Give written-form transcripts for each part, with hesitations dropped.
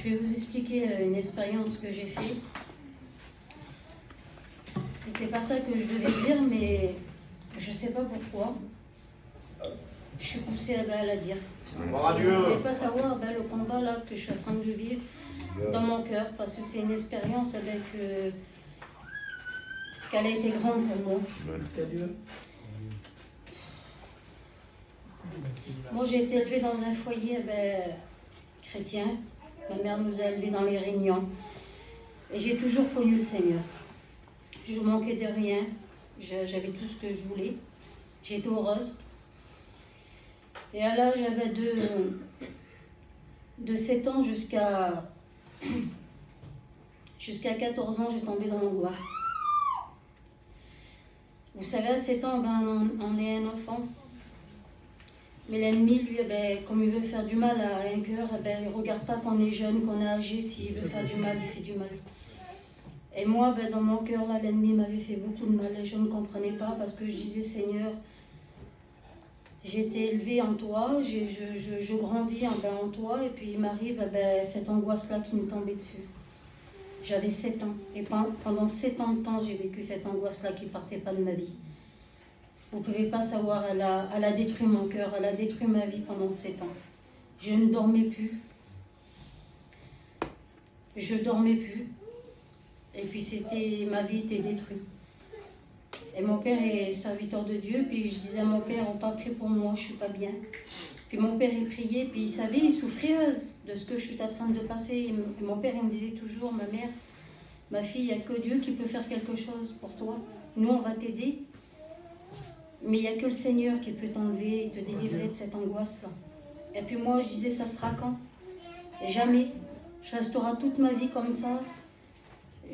Je vais vous expliquer une expérience que j'ai faite. C'était pas ça que je devais dire, mais je sais pas pourquoi. Je suis poussée à la dire. Gloire à Dieu. Vous ne pouvez pas savoir le combat là, que je suis en train de vivre dans mon cœur, parce que c'est une expérience qu'elle a été grande pour moi. Moi, j'ai été élevée dans un foyer chrétien. Ma mère nous a élevés dans les Réunions. Et j'ai toujours connu le Seigneur. Je ne manquais de rien. J'avais tout ce que je voulais. J'étais heureuse. Et à l'âge de 7 ans jusqu'à 14 ans, j'ai tombé dans l'angoisse. Vous savez, à 7 ans, on est un enfant. Mais l'ennemi, lui, comme il veut faire du mal à un cœur, il ne regarde pas qu'on est jeune, qu'on est âgé. S'il veut faire du mal, il fait du mal. Et moi, dans mon cœur, là, l'ennemi m'avait fait beaucoup de mal. Et je ne comprenais pas parce que je disais, Seigneur, j'ai été élevée en toi, je grandis en toi. Et puis il m'arrive cette angoisse-là qui me tombait dessus. J'avais 7 ans. Et pendant 7 ans de temps, j'ai vécu cette angoisse-là qui ne partait pas de ma vie. Vous ne pouvez pas savoir, elle a détruit mon cœur, elle a détruit ma vie pendant 7 ans. Je ne dormais plus. Je ne dormais plus. Et puis ma vie était détruite. Et mon père est serviteur de Dieu, puis je disais à mon père, on pas prie pour moi, je ne suis pas bien. Puis mon père, il priait, puis il savait, il souffrait de ce que je suis en train de passer. Et mon père, il me disait toujours, ma mère, ma fille, il n'y a que Dieu qui peut faire quelque chose pour toi. Nous, on va t'aider. Mais il n'y a que le Seigneur qui peut t'enlever et te délivrer de cette angoisse-là. Et puis moi, je disais, ça sera quand? Et jamais. Je resterai toute ma vie comme ça.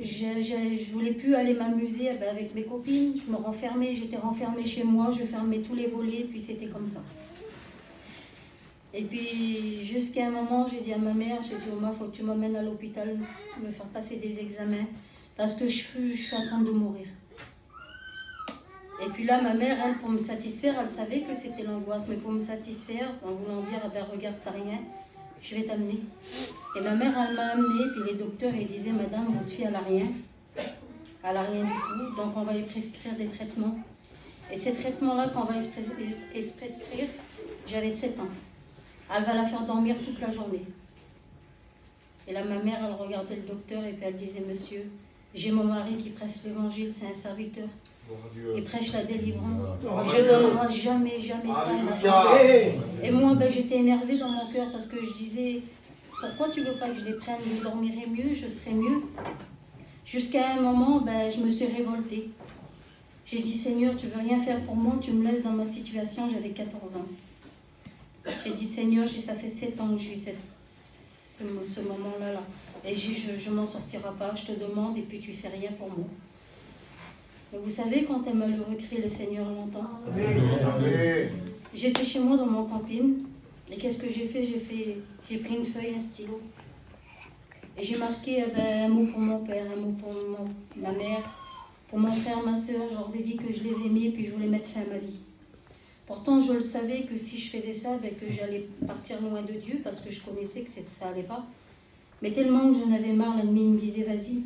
Je ne voulais plus aller m'amuser avec mes copines. Je me renfermais, j'étais renfermée chez moi, je fermais tous les volets, puis c'était comme ça. Et puis, jusqu'à un moment, j'ai dit à ma mère, j'ai dit, Oma, il faut que tu m'emmènes à l'hôpital, me faire passer des examens, parce que je suis en train de mourir. Et puis là, ma mère, elle, pour me satisfaire, elle savait que c'était l'angoisse, mais pour me satisfaire, en voulant dire, regarde, t'as rien, je vais t'amener. Et ma mère, elle m'a amenée, puis les docteurs, ils disaient, madame, votre fille, elle n'a rien. Elle n'a rien du tout, donc on va lui prescrire des traitements. Et ces traitements-là, qu'on va lui prescrire, j'avais 7 ans. Elle va la faire dormir toute la journée. Et là, ma mère, elle regardait le docteur, et puis elle disait, monsieur, j'ai mon mari qui prêche l'évangile, c'est un serviteur. Il prêche la délivrance. Je ne donnerai jamais ça à ma fille. Et moi, j'étais énervée dans mon cœur parce que je disais, pourquoi tu ne veux pas que je les prenne? Je dormirai mieux, je serai mieux. Jusqu'à un moment, je me suis révoltée. J'ai dit, Seigneur, tu ne veux rien faire pour moi, tu me laisses dans ma situation, j'avais 14 ans. J'ai dit, Seigneur, ça fait 7 ans que j'ai eu ce moment-là. Là. Et je ne m'en sortirai pas, je te demande, et puis tu ne fais rien pour moi. Mais vous savez, quand un malheureux crie, le Seigneur l'entend. J'étais chez moi dans mon camping, et qu'est-ce que j'ai fait? J'ai pris une feuille, un stylo, et j'ai marqué un mot pour mon père, un mot pour ma mère, pour mon frère, ma soeur. Je leur ai dit que je les aimais, et puis je voulais mettre fin à ma vie. Pourtant, je le savais que si je faisais ça, que j'allais partir loin de Dieu, parce que je connaissais que ça n'allait pas. Mais tellement que j'en avais marre, l'ennemi me disait, vas-y,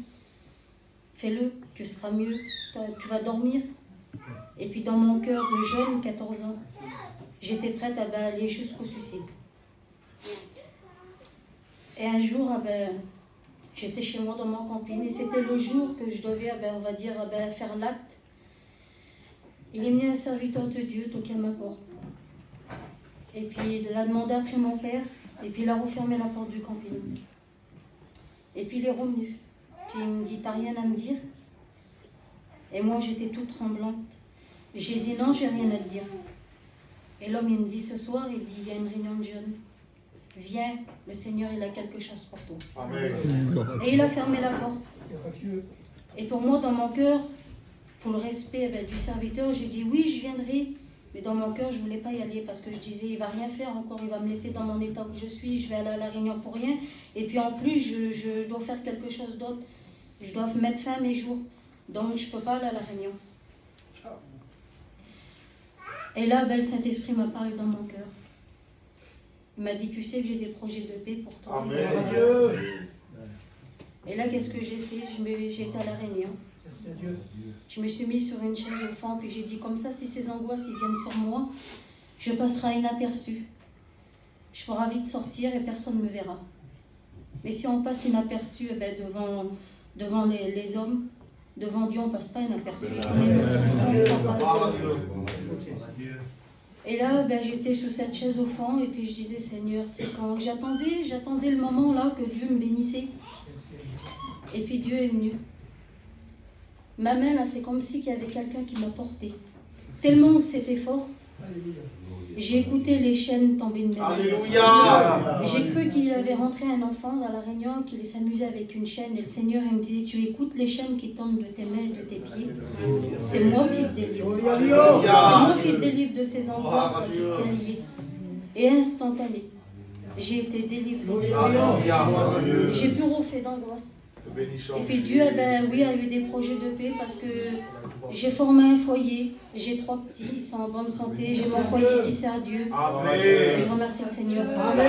fais-le, tu seras mieux, tu vas dormir. Et puis dans mon cœur de jeune, 14 ans, j'étais prête à aller jusqu'au suicide. Et un jour, j'étais chez moi dans mon camping, et c'était le jour que je devais, on va dire, faire l'acte. Il est venu un serviteur de Dieu toquer à ma porte. Et puis il a demandé après mon père, et puis il a refermé la porte du camping. Et puis il est revenu. Puis il me dit, t'as rien à me dire? Et moi j'étais toute tremblante. J'ai dit non, j'ai rien à te dire. Et l'homme il me dit ce soir, il dit, il y a une réunion de jeunes. Viens, le Seigneur il a quelque chose pour toi. Amen. Et il a fermé la porte. Et pour moi dans mon cœur, pour le respect du serviteur, j'ai dit oui, je viendrai. Mais dans mon cœur, je ne voulais pas y aller parce que je disais, il ne va rien faire encore, il va me laisser dans mon état où je suis, je vais aller à la réunion pour rien. Et puis en plus, je dois faire quelque chose d'autre. Je dois mettre fin à mes jours. Donc je ne peux pas aller à la réunion. Et là, le Saint-Esprit m'a parlé dans mon cœur. Il m'a dit, tu sais que j'ai des projets de paix pour toi. Amen. Et là, qu'est-ce que j'ai fait? J'étais à la réunion. Je me suis mise sur une chaise au fond, puis j'ai dit, comme ça, si ces angoisses ils viennent sur moi, je passerai inaperçu. Je pourrai vite sortir et personne ne me verra. Mais si on passe inaperçu devant les hommes, devant Dieu, on ne passe pas inaperçu. On est dans souffrance qu'on passe. Et là, j'étais sous cette chaise au fond, et puis je disais, Seigneur, c'est quand j'attendais le moment là que Dieu me bénissait. Et puis Dieu est venu. Ma main, là, c'est comme si il y avait quelqu'un qui m'a porté. Tellement que c'était fort. J'ai écouté les chaînes tomber de mes mains. Alléluia. J'ai cru qu'il avait rentré un enfant dans la réunion, qu'il s'amusait avec une chaîne. Et le Seigneur, il me disait, tu écoutes les chaînes qui tombent de tes mains et de tes pieds. C'est moi qui te délivre. C'est moi qui te délivre de ces angoisses qui te tiennent liées. Et instantané, j'ai été délivrée des angoisses. J'ai plus refait d'angoisse. Et puis Dieu, oui, a eu des projets de paix parce que j'ai formé un foyer, j'ai 3 petits, ils sont en bonne santé, j'ai mon foyer qui sert à Dieu. Et je remercie le Seigneur pour ça.